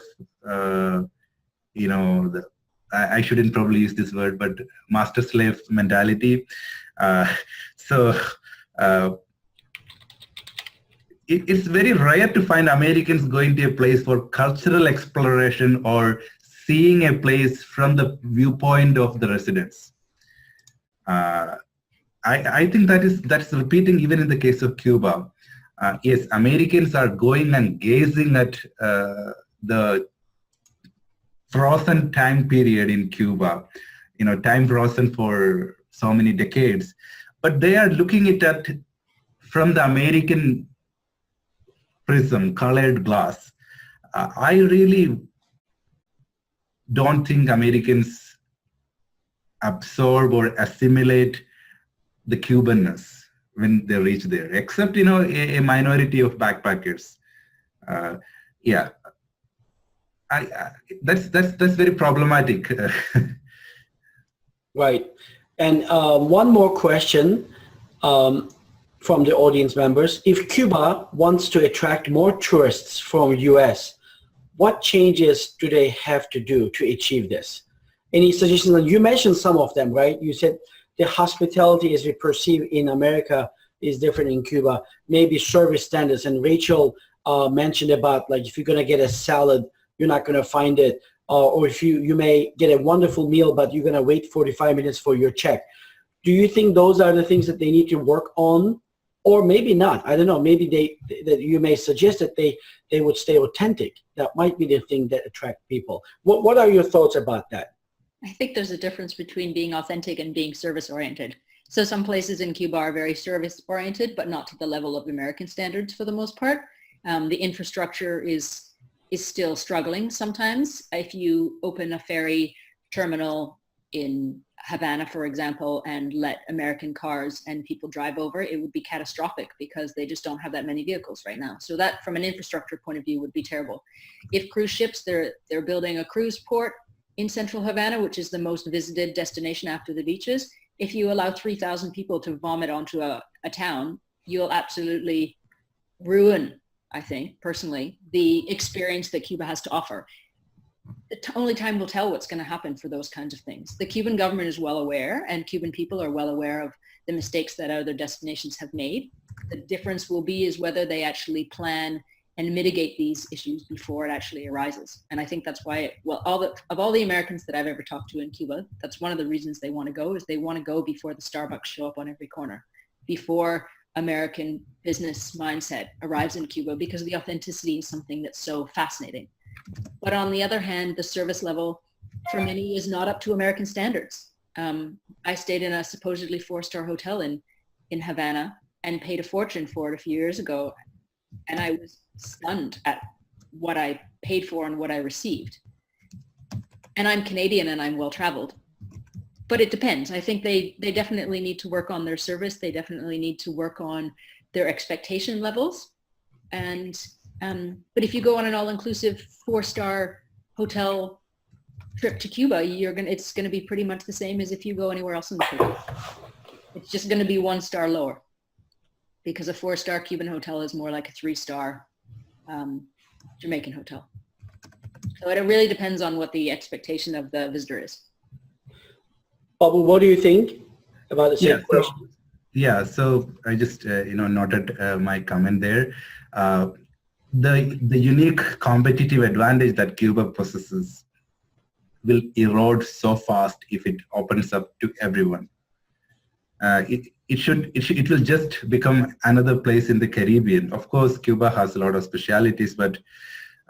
I shouldn't probably use this word, but master-slave mentality. It's very rare to find Americans going to a place for cultural exploration or seeing a place from the viewpoint of the residents. I think that's repeating even in the case of Cuba. Yes, Americans are going and gazing at the frozen time period in Cuba, time frozen for so many decades, but they are looking at it from the American prism, colored glass. I really don't think Americans absorb or assimilate the Cubanness when they reach there, except a minority of backpackers. That's very problematic. Right. And one more question from the audience members. If Cuba wants to attract more tourists from US, what changes do they have to do to achieve this? Any suggestions? You mentioned some of them, right? You said the hospitality as we perceive in America is different in Cuba. Maybe service standards. And Rachel mentioned about, like, if you're going to get a salad, you're not going to find it. Or if you may get a wonderful meal, but you're going to wait 45 minutes for your check. Do you think those are the things that they need to work on? Or maybe not. I don't know. Maybe that you may suggest that they would stay authentic. That might be the thing that attract people. What are your thoughts about that? I think there's a difference between being authentic and being service-oriented. So some places in Cuba are very service-oriented, but not to the level of American standards for the most part. The infrastructure is still struggling sometimes. If you open a ferry terminal in Havana, for example, and let American cars and people drive over, it would be catastrophic because they just don't have that many vehicles right now. So that, from an infrastructure point of view, would be terrible. If cruise ships, they're building a cruise port in central Havana, which is the most visited destination after the beaches. If you allow 3,000 people to vomit onto a town, you'll absolutely ruin, I think, personally, the experience that Cuba has to offer. Only time will tell what's going to happen for those kinds of things. The Cuban government is well aware, and Cuban people are well aware of the mistakes that other destinations have made. The difference will be is whether they actually plan and mitigate these issues before it actually arises. And I think that's why, of all the Americans that I've ever talked to in Cuba, that's one of the reasons they want to go, is they want to go before the Starbucks show up on every corner, before American business mindset arrives in Cuba, because the authenticity is something that's so fascinating. But on the other hand, the service level for many is not up to American standards. I stayed in a supposedly 4-star hotel in Havana and paid a fortune for it a few years ago. And I was stunned at what I paid for and what I received. And I'm Canadian and I'm well-traveled. But it depends. I think they definitely need to work on their service. They definitely need to work on their expectation levels. And but if you go on an all-inclusive 4-star hotel trip to Cuba, it's gonna be pretty much the same as if you go anywhere else in the world. It's just gonna be 1 star lower, because a 4-star Cuban hotel is more like a 3-star Jamaican hotel. So it really depends on what the expectation of the visitor is. Babu, what do you think about the same question? So I just noted my comment there. The unique competitive advantage that Cuba possesses will erode so fast if it opens up to everyone. It will just become another place in the Caribbean. Of course, Cuba has a lot of specialities, but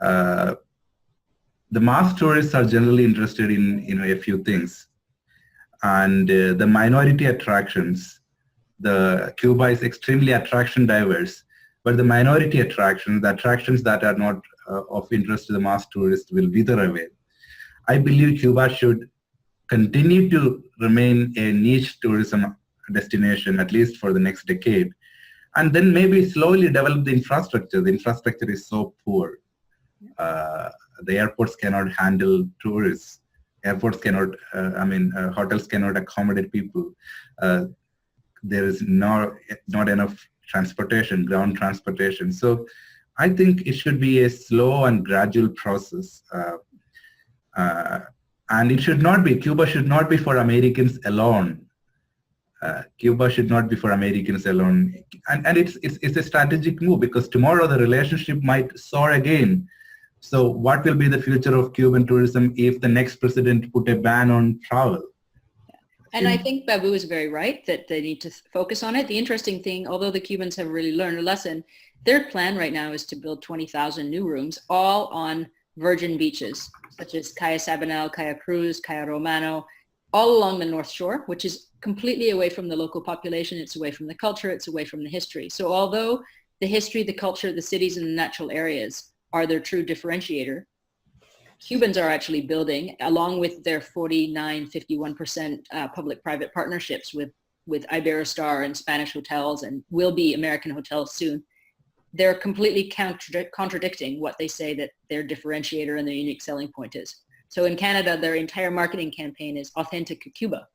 the mass tourists are generally interested in a few things, and the minority attractions. The Cuba is extremely attraction diverse, but the minority attractions, the attractions that are not of interest to the mass tourists, will wither away. I believe Cuba should continue to remain a niche tourism destination, at least for the next decade, and then maybe slowly develop the infrastructure. The infrastructure is so poor. The airports cannot handle tourists. Airports cannot, hotels cannot accommodate people. There is not enough transportation, ground transportation. So I think it should be a slow and gradual process. And it should not be, Cuba should not be for Americans alone. Cuba should not be for Americans alone. And it's a strategic move, because tomorrow the relationship might soar again. So what will be the future of Cuban tourism if the next president put a ban on travel? And I think Babu is very right that they need to focus on it. The interesting thing, although the Cubans have really learned a lesson, their plan right now is to build 20,000 new rooms, all on virgin beaches, such as Caya Sabanal, Caya Cruz, Caya Romano, all along the North Shore, which is completely away from the local population. It's away from the culture. It's away from the history. So although the history, the culture, the cities, and the natural areas are their true differentiator, Cubans are actually building, along with their 51% public-private partnerships with Iberostar and Spanish hotels, and will be American hotels soon. They're completely contradicting what they say that their differentiator and their unique selling point is. So in Canada, their entire marketing campaign is authentic Cuba,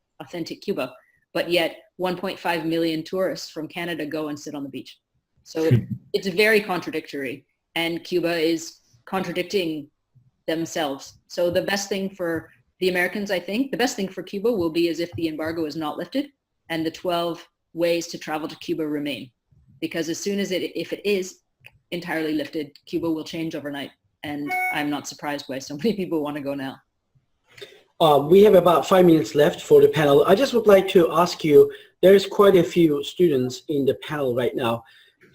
but yet 1.5 million tourists from Canada go and sit on the beach. So it's very contradictory, and Cuba is contradicting themselves. So the best thing for the Americans, I think, the best thing for Cuba will be as if the embargo is not lifted and the 12 ways to travel to Cuba remain. Because as soon as if it is entirely lifted, Cuba will change overnight. And I'm not surprised why so many people want to go now. We have about 5 minutes left for the panel. I just would like to ask you, there's quite a few students in the panel right now.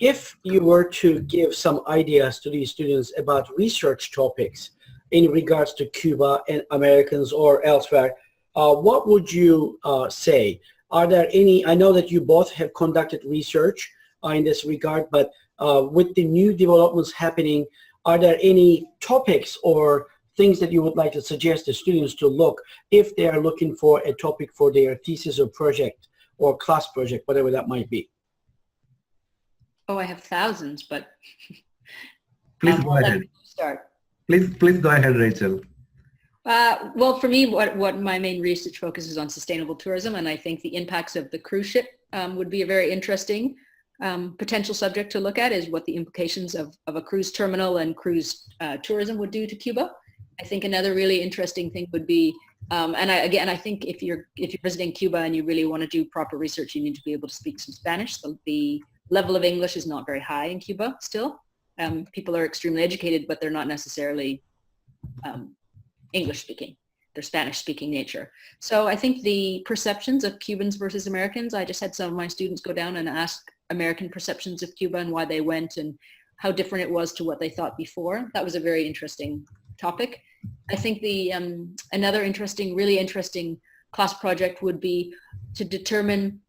If you were to give some ideas to these students about research topics in regards to Cuba and Americans or elsewhere, what would you say? Are there any, I know that you both have conducted research in this regard, but with the new developments happening, are there any topics or things that you would like to suggest to students to look if they are looking for a topic for their thesis or project or class project, whatever that might be? Oh, I have thousands, but please go ahead. Start. Please go ahead, Rachel. Well, for me, what my main research focuses on sustainable tourism, and I think the impacts of the cruise ship would be a very interesting potential subject to look at, is what the implications of a cruise terminal and cruise tourism would do to Cuba. I think another really interesting thing would be, I think if you're visiting Cuba and you really want to do proper research, you need to be able to speak some Spanish. So the level of English is not very high in Cuba still. People are extremely educated, but they're not necessarily English speaking. They're Spanish speaking nature. So I think the perceptions of Cubans versus Americans, I just had some of my students go down and ask American perceptions of Cuba and why they went and how different it was to what they thought before. That was a very interesting topic. I think the another really interesting class project would be to determine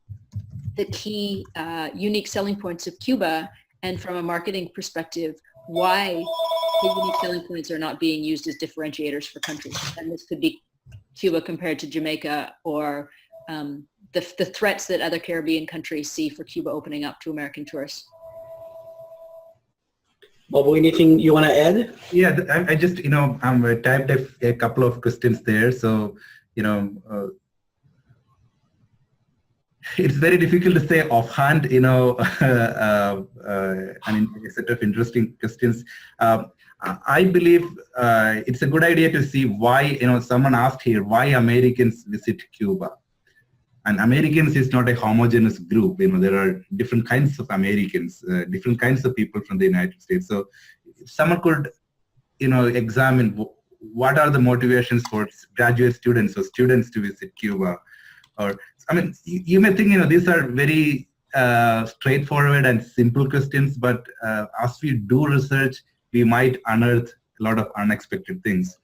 the key unique selling points of Cuba, and from a marketing perspective, why the unique selling points are not being used as differentiators for countries. And this could be Cuba compared to Jamaica, or the threats that other Caribbean countries see for Cuba opening up to American tourists. Bob, anything you want to add? Yeah, I just, I typed a couple of questions there. So, it's very difficult to say offhand, a set of interesting questions. I believe it's a good idea to see why, someone asked here, why Americans visit Cuba. And Americans is not a homogeneous group. There are different kinds of Americans, different kinds of people from the United States. So if someone could, examine what are the motivations for graduate students or students to visit Cuba, or I mean, you may think, these are very straightforward and simple questions, but as we do research, we might unearth a lot of unexpected things.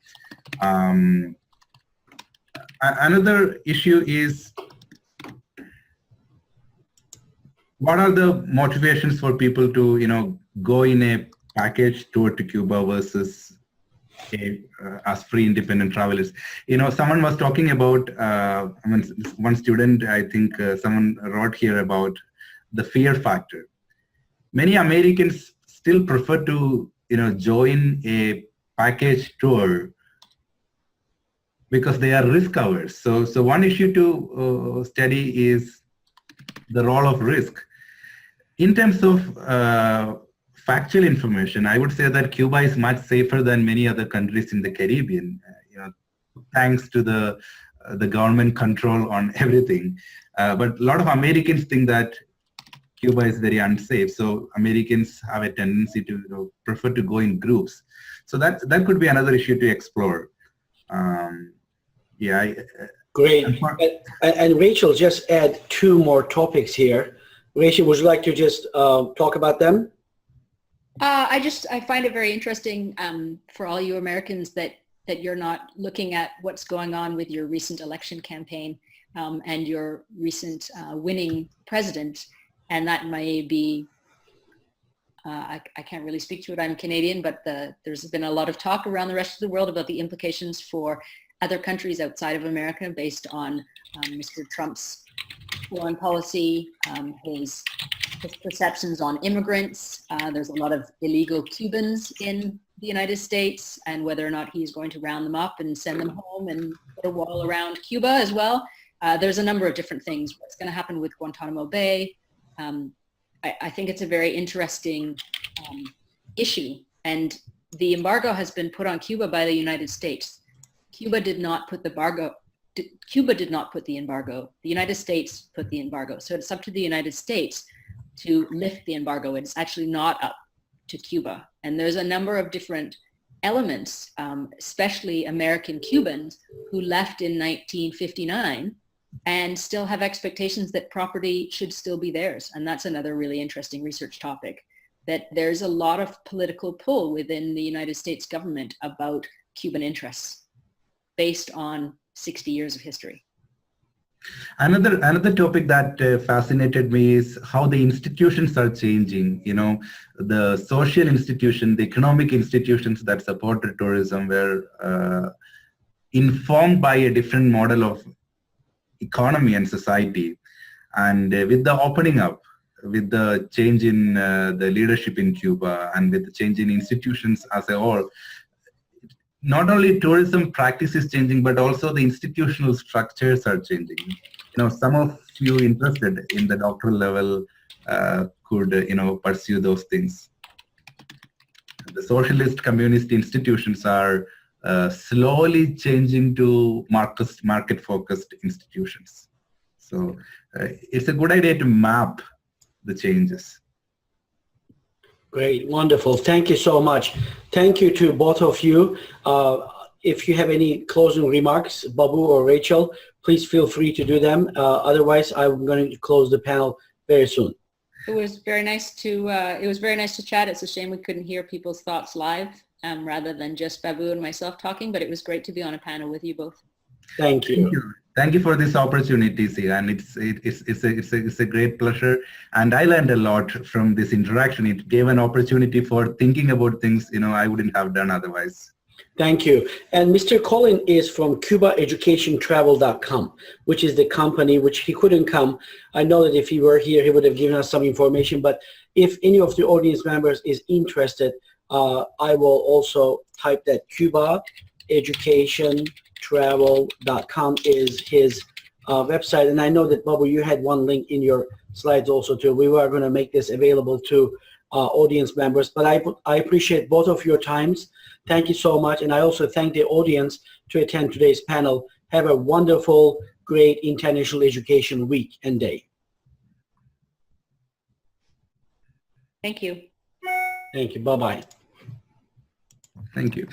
Another issue is, what are the motivations for people to, go in a package tour to Cuba versus as free independent travelers? Someone was talking about, one student, I think someone wrote here about the fear factor. Many Americans still prefer to, join a package tour because they are risk averse. So one issue to study is the role of risk. In terms of factual information, I would say that Cuba is much safer than many other countries in the Caribbean, thanks to the government control on everything. But a lot of Americans think that Cuba is very unsafe, so Americans have a tendency to prefer to go in groups. So that could be another issue to explore. Great. And Rachel, just add 2 more topics here. Rachel, would you like to just talk about them? I find it very interesting for all you Americans that you're not looking at what's going on with your recent election campaign and your recent winning president. And that may be, I can't really speak to it, I'm Canadian, but there's been a lot of talk around the rest of the world about the implications for other countries outside of America based on Mr. Trump's foreign policy, his perceptions on immigrants. There's a lot of illegal Cubans in the United States, and whether or not he's going to round them up and send them home and put a wall around Cuba as well. There's a number of different things. What's going to happen with Guantanamo Bay? I think it's a very interesting issue, and the embargo has been put on Cuba by the United States. Cuba did not put the embargo. The United States put the embargo. So it's up to the United States to lift the embargo. It's actually not up to Cuba. And there's a number of different elements, especially American Cubans who left in 1959 and still have expectations that property should still be theirs. And that's another really interesting research topic, that there's a lot of political pull within the United States government about Cuban interests based on 60 years of history. Another topic that fascinated me is how the institutions are changing. The social institutions, the economic institutions that supported tourism were informed by a different model of economy and society. And with the opening up, with the change in the leadership in Cuba, and with the change in institutions as a whole, not only tourism practice is changing, but also the institutional structures are changing. Some of you interested in the doctoral level could, pursue those things. The socialist communist institutions are slowly changing to market-focused institutions. So it's a good idea to map the changes. Great, wonderful. Thank you so much. Thank you to both of you. If you have any closing remarks, Babu or Rachel, please feel free to do them. Otherwise, I'm going to close the panel very soon. It was very nice to chat. It's a shame we couldn't hear people's thoughts live rather than just Babu and myself talking, but it was great to be on a panel with you both. Thank you. Thank you for this opportunity, Sia, and it's a great pleasure. And I learned a lot from this interaction. It gave an opportunity for thinking about things I wouldn't have done otherwise. Thank you. And Mr. Colin is from CubaEducationTravel.com, which is the company which he couldn't come. I know that if he were here, he would have given us some information. But if any of the audience members is interested, I will also type that CubaEducationTravel.com is his website. And I know that, Babu, you had one link in your slides also too. We were going to make this available to audience members. But I appreciate both of your times. Thank you so much. And I also thank the audience to attend today's panel. Have a wonderful, great International Education Week and Day. Thank you. Thank you. Bye-bye. Thank you.